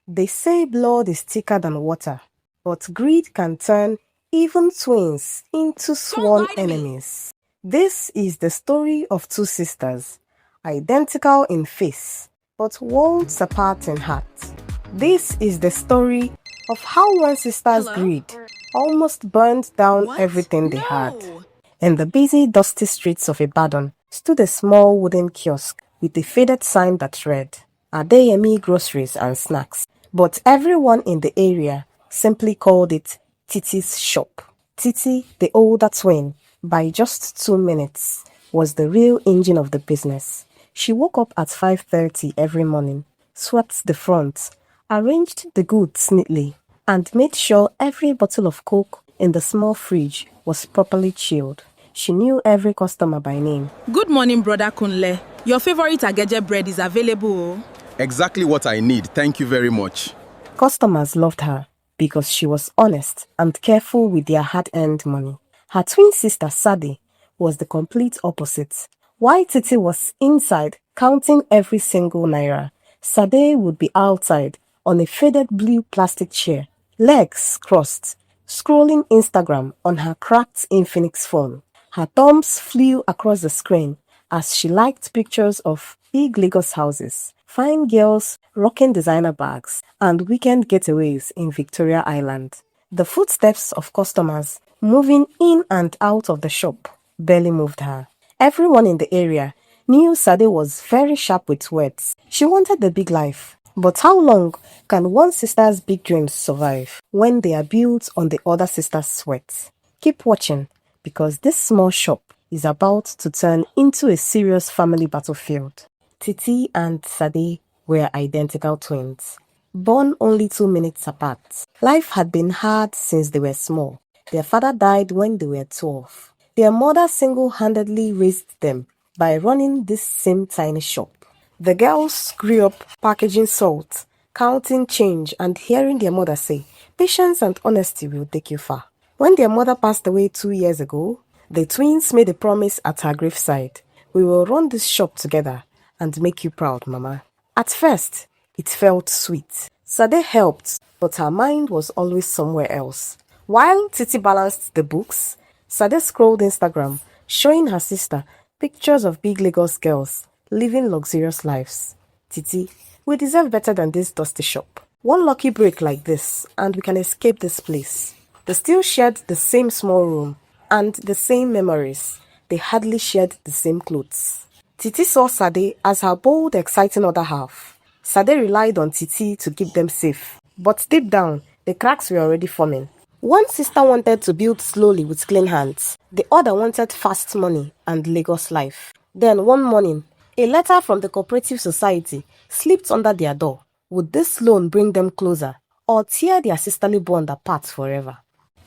They say blood is thicker than water, but greed can turn even twins into sworn enemies. This is the story of two sisters, identical in face, but worlds apart in heart. This is the story of how one sister's greed almost burned down everything they had. In the busy, dusty streets of Ibadan stood a small wooden kiosk with a faded sign that read, Adeyemi Groceries and Snacks. But everyone in the area simply called it Titi's shop. Titi, the older twin, by just 2 minutes, was the real engine of the business. She woke up at 5:30 every morning, swept the front, arranged the goods neatly, and made sure every bottle of Coke in the small fridge was properly chilled. She knew every customer by name. Good morning, Brother Kunle. Your favorite Ageje bread is available. Exactly what I need, thank you very much. Customers loved her because she was honest and careful with their hard-earned money. Her twin sister, Sade, was the complete opposite. While Titi was inside counting every single naira, Sade would be outside on a faded blue plastic chair, legs crossed, scrolling Instagram on her cracked Infinix phone. Her thumbs flew across the screen as she liked pictures of big Lagos houses, fine girls rocking designer bags, and weekend getaways in Victoria Island. The footsteps of customers moving in and out of the shop barely moved her. Everyone in the area knew Sade was very sharp with words. She wanted the big life. But how long can one sister's big dreams survive when they are built on the other sister's sweat? Keep watching, because this small shop is about to turn into a serious family battlefield. Titi and Sade were identical twins, born only 2 minutes apart. Life had been hard since they were small. Their father died when they were 12. Their mother single-handedly raised them by running this same tiny shop. The girls grew up packaging salt, counting change, and hearing their mother say, "Patience and honesty will take you far." When their mother passed away 2 years ago, the twins made a promise at her graveside. "We will run this shop together and make you proud, Mama." At first, it felt sweet. Sade helped, but her mind was always somewhere else. While Titi balanced the books, Sade scrolled Instagram, showing her sister pictures of big Lagos girls living luxurious lives. "Titi, we deserve better than this dusty shop. One lucky break like this, and we can escape this place." They still shared the same small room and the same memories. They hardly shared the same clothes. Titi saw Sade as her bold, exciting other half. Sade relied on Titi to keep them safe. But deep down, the cracks were already forming. One sister wanted to build slowly with clean hands. The other wanted fast money and Lagos life. Then one morning, a letter from the cooperative society slipped under their door. Would this loan bring them closer or tear their sisterly bond apart forever?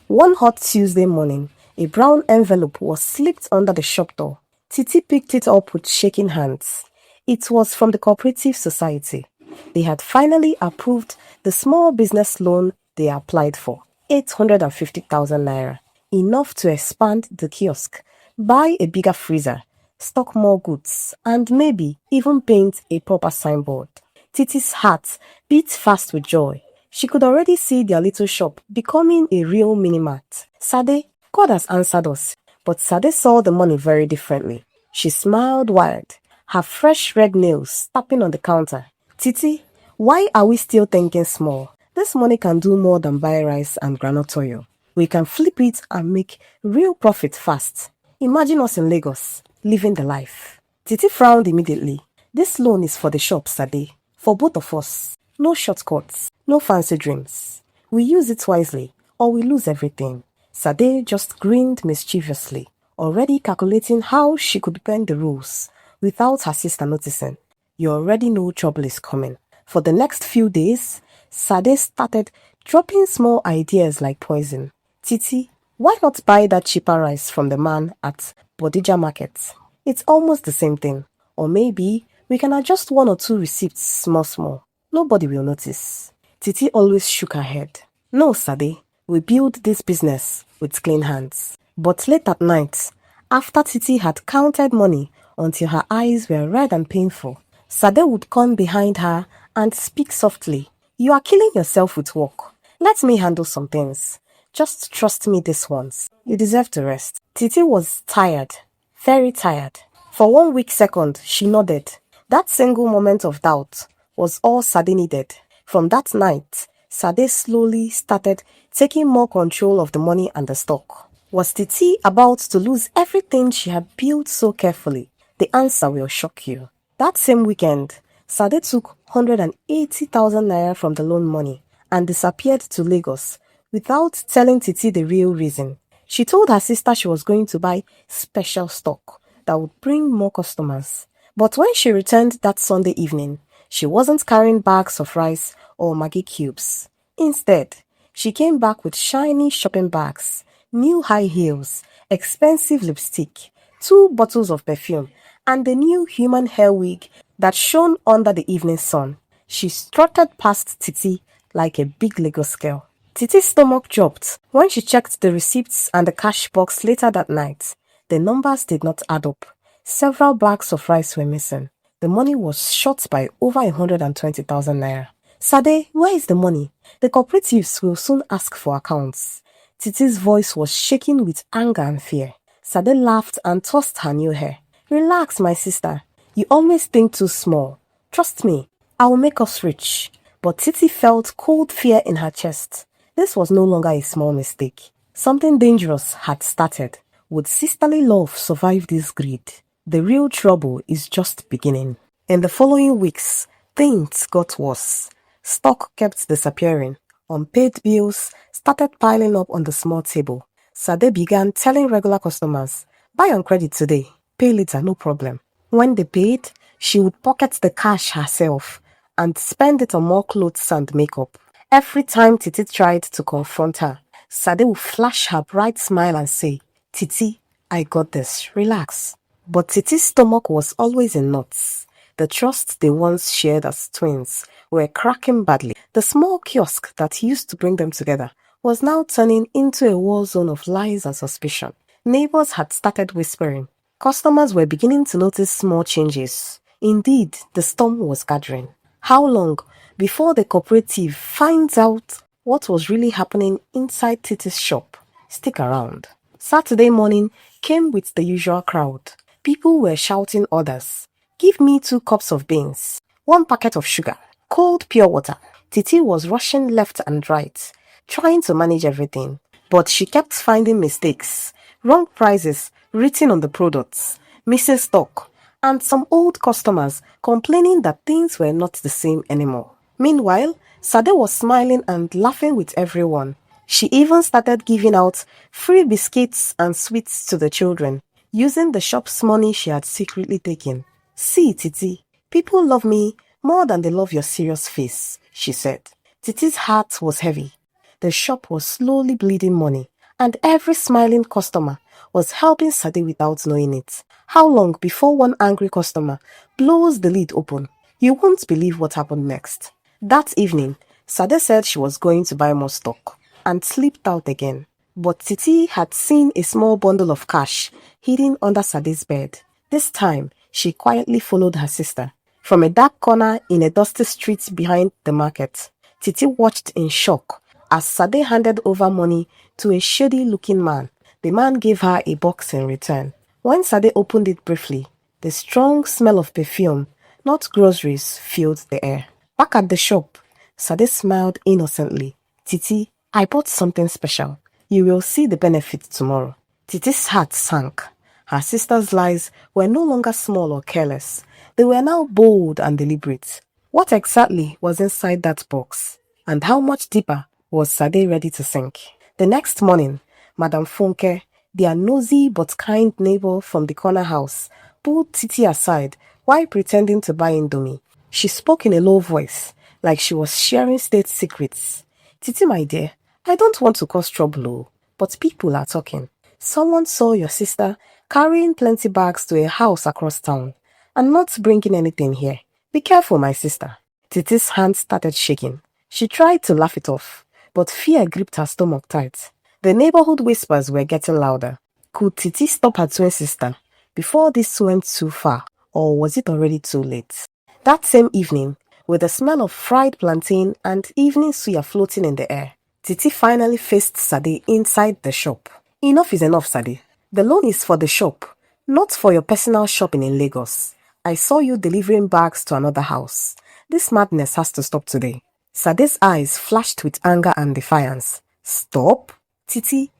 One hot Tuesday morning, a brown envelope was slipped under the shop door. Titi picked it up with shaking hands. It was from the cooperative society. They had finally approved the small business loan they applied for, 850,000 naira, enough to expand the kiosk, buy a bigger freezer, stock more goods, and maybe even paint a proper signboard. Titi's heart beat fast with joy. She could already see their little shop becoming a real mini-mart. "Sade, God has answered us." But Sade saw the money very differently. She smiled wide, her fresh red nails tapping on the counter. "Titi, why are we still thinking small? This money can do more than buy rice and groundnut oil. We can flip it and make real profit fast. Imagine us in Lagos, living the life." Titi frowned immediately. "This loan is for the shop, Sade. For both of us. No shortcuts, no fancy dreams. We use it wisely, or we lose everything." Sade just grinned mischievously, already calculating how she could bend the rules without her sister noticing. You already know trouble is coming. For the next few days, Sade started dropping small ideas like poison. "Titi, why not buy that cheaper rice from the man at Bodija Market? It's almost the same thing. Or maybe we can adjust 1 or 2 receipts small. Nobody will notice." Titi always shook her head. "No, Sade, we build this business with clean hands." But late at night, after Titi had counted money until her eyes were red and painful, Sade would come behind her and speak softly. You are killing yourself with work. Let me handle some things. Just trust me this once. You deserve to rest. Titi was tired. Very tired. For 1 weak second, she nodded. That single moment of doubt was all Sade needed. From that night, Sade slowly started taking more control of the money and the stock. Was Titi about to lose everything she had built so carefully? The answer will shock you. That same weekend, Sade took 180,000 naira from the loan money and disappeared to Lagos without telling Titi the real reason. She told her sister she was going to buy special stock that would bring more customers. But when she returned that Sunday evening, she wasn't carrying bags of rice or Maggi cubes. Instead, she came back with shiny shopping bags, new high heels, expensive lipstick, 2 bottles of perfume, and the new human hair wig that shone under the evening sun. She strutted past Titi like a big Lagos girl. Titi's stomach dropped when she checked the receipts and the cash box later that night. The numbers did not add up. Several bags of rice were missing. The money was short by over 120,000 naira. Sade, where is the money? The cooperatives will soon ask for accounts. Titi's voice was shaking with anger and fear. Sade laughed and tossed her new hair. Relax, my sister. You always think too small. Trust me, I will make us rich. But Titi felt cold fear in her chest. This was no longer a small mistake. Something dangerous had started. Would sisterly love survive this greed? The real trouble is just beginning. In the following weeks, things got worse. Stock kept disappearing. Unpaid bills started piling up on the small table. Sade began telling regular customers, buy on credit today, pay later, no problem. When they paid, she would pocket the cash herself and spend it on more clothes and makeup. Every time Titi tried to confront her, Sade would flash her bright smile and say, Titi, I got this, relax. But Titi's stomach was always in knots. The trust they once shared as twins were cracking badly. The small kiosk that used to bring them together was now turning into a war zone of lies and suspicion. Neighbors had started whispering. Customers were beginning to notice small changes. Indeed, the storm was gathering. How long before the cooperative finds out what was really happening inside Titi's shop? Stick around. Saturday morning came with the usual crowd. People were shouting orders. Give me 2 cups of beans, 1 packet of sugar, cold pure water. Titi was rushing left and right, trying to manage everything. But she kept finding mistakes, wrong prices written on the products, missing stock, and some old customers complaining that things were not the same anymore. Meanwhile, Sade was smiling and laughing with everyone. She even started giving out free biscuits and sweets to the children, using the shop's money she had secretly taken. See, Titi, people love me more than they love your serious face, she said. Titi's heart was heavy. The shop was slowly bleeding money, and every smiling customer was helping Sade without knowing it. How long before one angry customer blows the lid open? You won't believe what happened next. That evening, Sade said she was going to buy more stock and slipped out again. But Titi had seen a small bundle of cash hidden under Sade's bed. This time, she quietly followed her sister. From a dark corner in a dusty street behind the market, Titi watched in shock as Sade handed over money to a shady-looking man. The man gave her a box in return. When Sade opened it briefly, the strong smell of perfume, not groceries, filled the air. Back at the shop, Sade smiled innocently. Titi, I bought something special. You will see the benefit tomorrow. Titi's heart sank. Her sister's lies were no longer small or careless. They were now bold and deliberate. What exactly was inside that box? And how much deeper was Sade ready to sink? The next morning, Madame Funke, their nosy but kind neighbor from the corner house, pulled Titi aside while pretending to buy Indomie. She spoke in a low voice, like she was sharing state secrets. Titi, my dear, I don't want to cause trouble, but people are talking. Someone saw your sister carrying plenty bags to a house across town and not bringing anything here. Be careful, my sister. Titi's hand started shaking. She tried to laugh it off, but fear gripped her stomach tight. The neighborhood whispers were getting louder. Could Titi stop her twin sister before this went too far, or was it already too late? That same evening, with the smell of fried plantain and evening suya floating in the air. Titi finally faced Sade inside the shop. Enough is enough, Sade. The loan is for the shop, not for your personal shopping in Lagos. I saw you delivering bags to another house. This madness has to stop today. Sade's eyes flashed with anger and defiance. Stop? Titi,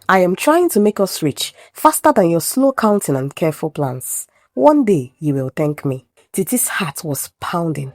I am trying to make us rich faster than your slow counting and careful plans. One day you will thank me. Titi's heart was pounding.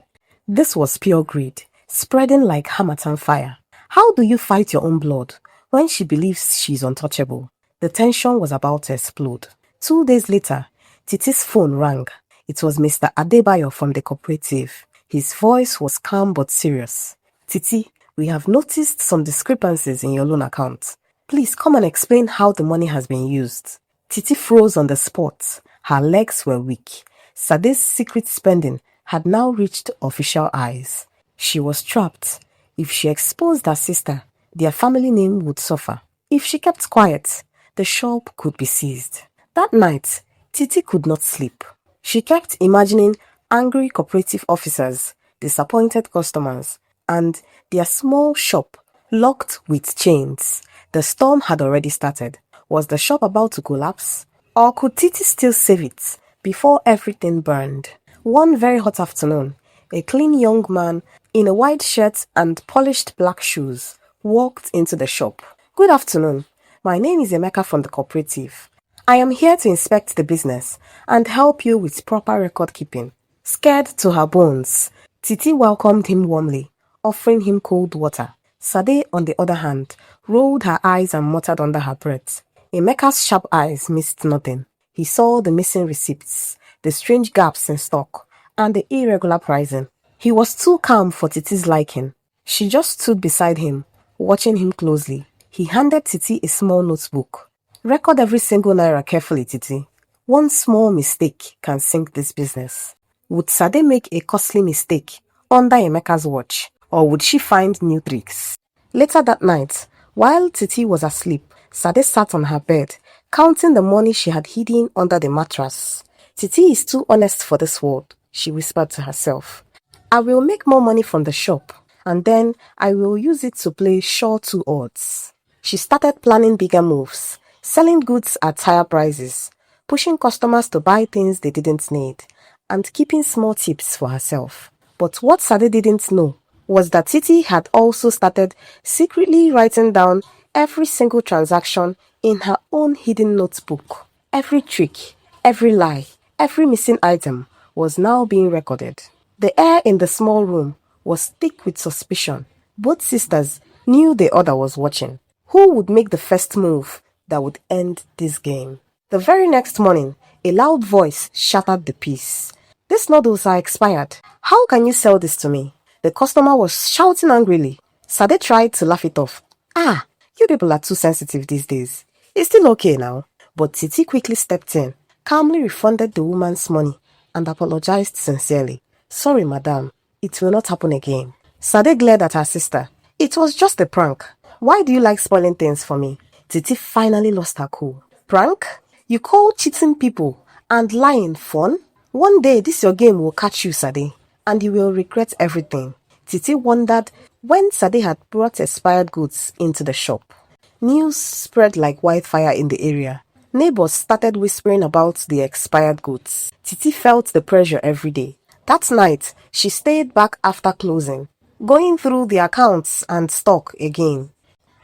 This was pure greed, spreading like Hamatan fire. How do you fight your own blood when she believes she's untouchable? The tension was about to explode. 2 days later, Titi's phone rang. It was Mr. Adebayo from the cooperative. His voice was calm but serious. Titi, we have noticed some discrepancies in your loan account. Please come and explain how the money has been used. Titi froze on the spot. Her legs were weak. Sade's secret spending had now reached official eyes. She was trapped. If she exposed her sister, their family name would suffer. If she kept quiet, the shop could be seized. That night, Titi could not sleep. She kept imagining angry cooperative officers, disappointed customers, and their small shop locked with chains. The storm had already started. Was the shop about to collapse? Or could Titi still save it before everything burned? One very hot afternoon, a clean young man in a white shirt and polished black shoes walked into the shop. Good afternoon. My name is Emeka from the cooperative. I am here to inspect the business and help you with proper record keeping. Scared to her bones, Titi welcomed him warmly, offering him cold water. Sade, on the other hand, rolled her eyes and muttered under her breath. Emeka's sharp eyes missed nothing. He saw the missing receipts, the strange gaps in stock, and the irregular pricing. He was too calm for Titi's liking. She just stood beside him, watching him closely. He handed Titi a small notebook. Record every single naira carefully, Titi. One small mistake can sink this business. Would Sade make a costly mistake under Emeka's watch, or would she find new tricks? Later that night, while Titi was asleep, Sade sat on her bed, counting the money she had hidden under the mattress. Titi is too honest for this world, she whispered to herself. I will make more money from the shop, and then I will use it to play sure two odds. She started planning bigger moves, selling goods at higher prices, pushing customers to buy things they didn't need, and keeping small tips for herself. But what Sade didn't know was that Titi had also started secretly writing down every single transaction in her own hidden notebook. Every trick, every lie, every missing item was now being recorded. The air in the small room was thick with suspicion. Both sisters knew the other was watching. Who would make the first move that would end this game? The very next morning, a loud voice shattered the peace. These noodles are expired. How can you sell this to me? The customer was shouting angrily. Sade tried to laugh it off. Ah, you people are too sensitive these days. It's still okay now. But Titi quickly stepped in, calmly refunded the woman's money, and apologized sincerely. Sorry, madam. It will not happen again. Sade glared at her sister. It was just a prank. Why do you like spoiling things for me? Titi finally lost her cool. Prank? You call cheating people and lying fun? One day this your game will catch you, Sade, and you will regret everything. Titi wondered when Sade had brought expired goods into the shop. News spread like wildfire in the area. Neighbors started whispering about the expired goods. Titi felt the pressure every day. That night, she stayed back after closing, going through the accounts and stock again.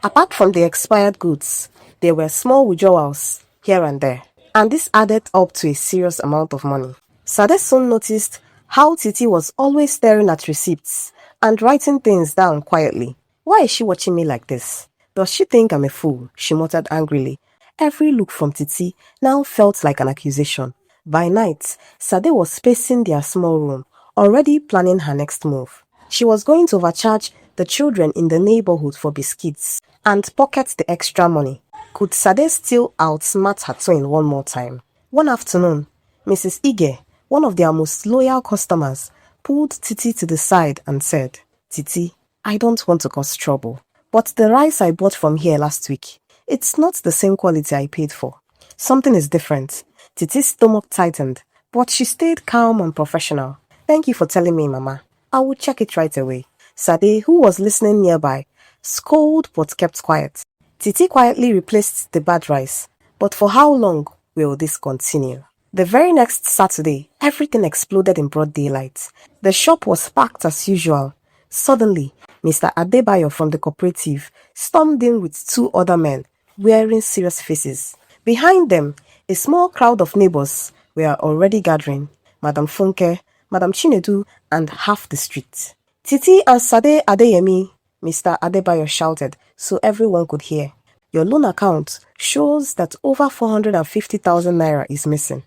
Apart from the expired goods, there were small withdrawals here and there, and this added up to a serious amount of money. Sade soon noticed how Titi was always staring at receipts and writing things down quietly. Why is she watching me like this? Does she think I'm a fool? She muttered angrily. Every look from Titi now felt like an accusation. By night, Sade was pacing their small room, already planning her next move. She was going to overcharge the children in the neighborhood for biscuits and pocket the extra money. Could Sade still outsmart her twin one more time? One afternoon, Mrs. Ige, one of their most loyal customers, pulled Titi to the side and said, Titi, I don't want to cause trouble, but the rice I bought from here last week, it's not the same quality I paid for. Something is different. Titi's stomach tightened, but she stayed calm and professional. Thank you for telling me, Mama. I will check it right away. Sade, who was listening nearby, scolded but kept quiet. Titi quietly replaced the bad rice. But for how long will this continue? The very next Saturday, everything exploded in broad daylight. The shop was packed as usual. Suddenly, Mr. Adebayo from the cooperative stormed in with two other men, wearing serious faces. Behind them, a small crowd of neighbors were already gathering. Madam Funke, Madam Chinedu, and half the street. Titi and Sade Adeyemi, Mr. Adebayo shouted so everyone could hear. Your loan account shows that over 450,000 naira is missing.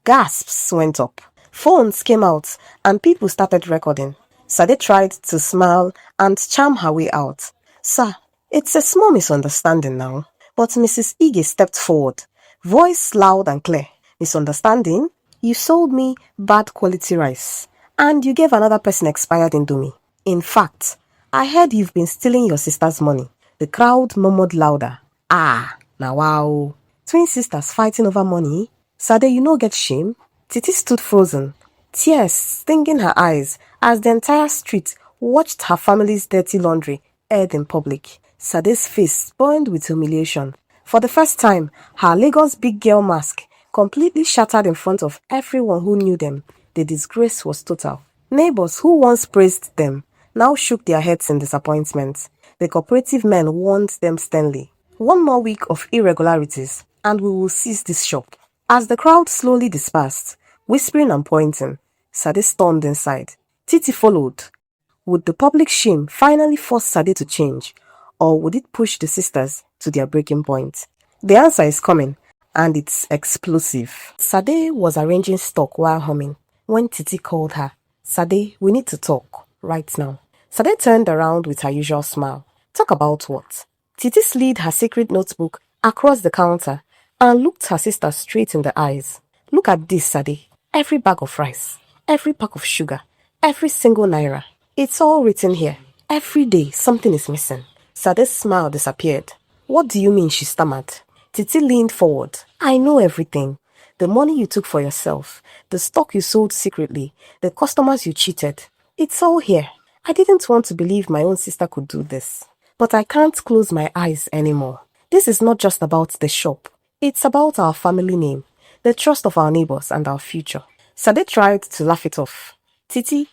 Gasps went up. Phones came out and people started recording. Sade tried to smile and charm her way out. Sir, it's a small misunderstanding now. But Mrs. Ige stepped forward, voice loud and clear. Misunderstanding? You sold me bad quality rice and you gave another person expired indomie. In fact, I heard you've been stealing your sister's money. The crowd murmured louder. Ah, now wow. Twin sisters fighting over money? Sade, you no get shame? Titi stood frozen, tears stinging her eyes as the entire street watched her family's dirty laundry aired in public. Sade's face burned with humiliation. For the first time, her Lagos big girl mask completely shattered in front of everyone who knew them. The disgrace was total. Neighbors who once praised them now shook their heads in disappointment. The cooperative men warned them sternly. One more week of irregularities and we will seize this shop. As the crowd slowly dispersed, whispering and pointing, Sade stormed inside. Titi followed. Would the public shame finally force Sade to change, or would it push the sisters to their breaking point? The answer is coming, and it's explosive. Sade was arranging stock while humming when Titi called her. Sade, we need to talk right now. Sade turned around with her usual smile. Talk about what? Titi slid her secret notebook across the counter and looked her sister straight in the eyes. Look at this, Sade. Every bag of rice, every pack of sugar, every single naira. It's all written here. Every day, something is missing. Sade's smile disappeared. What do you mean, she stammered. Titi leaned forward. I know everything. The money you took for yourself, the stock you sold secretly, the customers you cheated. It's all here. I didn't want to believe my own sister could do this. But I can't close my eyes anymore. This is not just about the shop. It's about our family name, the trust of our neighbors and our future. Sade tried to laugh it off. Titi,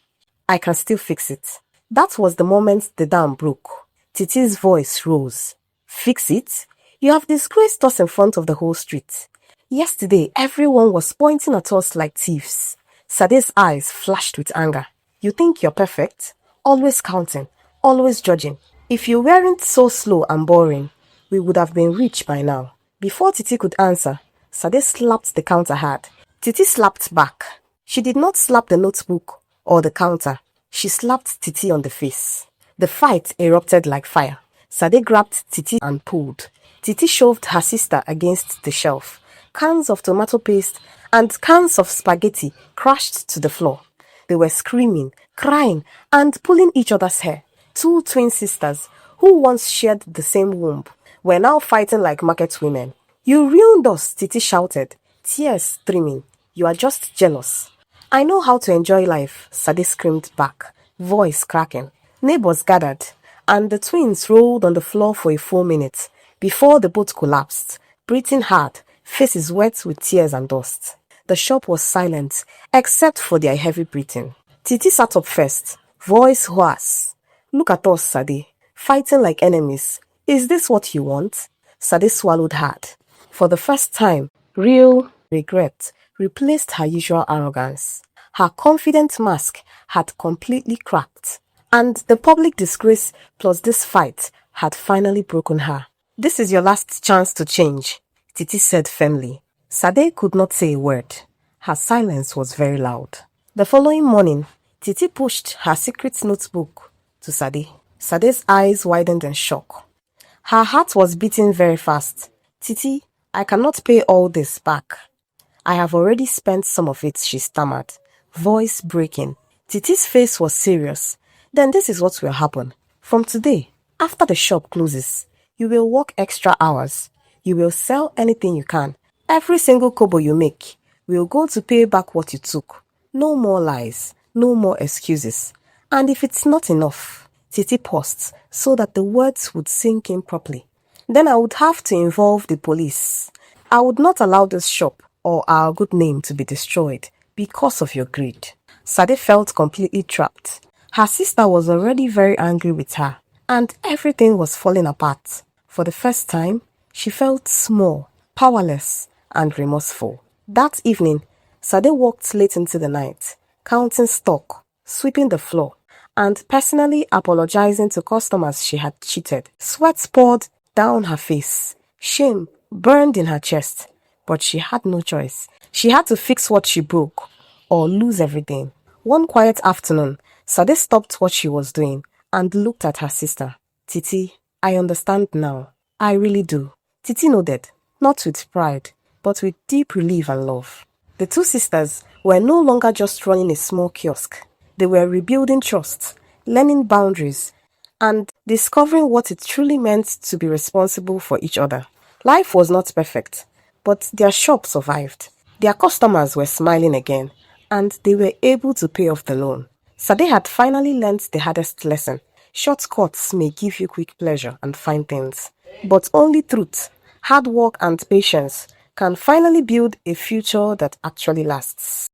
I can still fix it. That was the moment the dam broke. Titi's voice rose. Fix it? You have disgraced us in front of the whole street. Yesterday, everyone was pointing at us like thieves. Sade's eyes flashed with anger. You think you're perfect? Always counting, always judging. If you weren't so slow and boring, we would have been rich by now. Before Titi could answer, Sade slapped the counter hard. Titi slapped back. She did not slap the notebook or the counter. She slapped Titi on the face. The fight erupted like fire. Sade grabbed Titi and pulled. Titi shoved her sister against the shelf. Cans of tomato paste and cans of spaghetti crashed to the floor. They were screaming, crying, and pulling each other's hair. Two twin sisters, who once shared the same womb, were now fighting like market women. You ruined us, Titi shouted, tears streaming. You are just jealous. I know how to enjoy life, Sade screamed back, voice cracking. Neighbors gathered, and the twins rolled on the floor for a full minute before the both collapsed, breathing hard, faces wet with tears and dust. The shop was silent, except for their heavy breathing. Titi sat up first, voice hoarse. Look at us, Sade, fighting like enemies. Is this what you want? Sade swallowed hard. For the first time, real regret replaced her usual arrogance. Her confident mask had completely cracked, and the public disgrace plus this fight had finally broken her. This is your last chance to change, Titi said firmly. Sade could not say a word. Her silence was very loud. The following morning, Titi pushed her secret notebook to Sade. Sade's eyes widened in shock. Her heart was beating very fast. Titi, I cannot pay all this back. I have already spent some of it, she stammered, voice breaking. Titi's face was serious. Then this is what will happen. From today, after the shop closes, you will work extra hours. You will sell anything you can. Every single kobo you make will go to pay back what you took. No more lies, no more excuses. And if it's not enough, Titi paused so that the words would sink in properly. Then I would have to involve the police. I would not allow this shop or our good name to be destroyed because of your greed. Sade felt completely trapped. Her sister was already very angry with her, and everything was falling apart. For the first time, she felt small, powerless, and remorseful. That evening, Sade walked late into the night, counting stock, sweeping the floor, and personally apologizing to customers she had cheated. Sweat poured down her face. Shame burned in her chest. But she had no choice. She had to fix what she broke or lose everything. One quiet afternoon, Sade stopped what she was doing and looked at her sister. Titi, I understand now. I really do. Titi nodded, not with pride, but with deep relief and love. The two sisters were no longer just running a small kiosk. They were rebuilding trust, learning boundaries, and discovering what it truly meant to be responsible for each other. Life was not perfect, but their shop survived. Their customers were smiling again, and they were able to pay off the loan. Sade had finally learnt the hardest lesson. Shortcuts may give you quick pleasure and fine things, but only truth, hard work, and patience can finally build a future that actually lasts.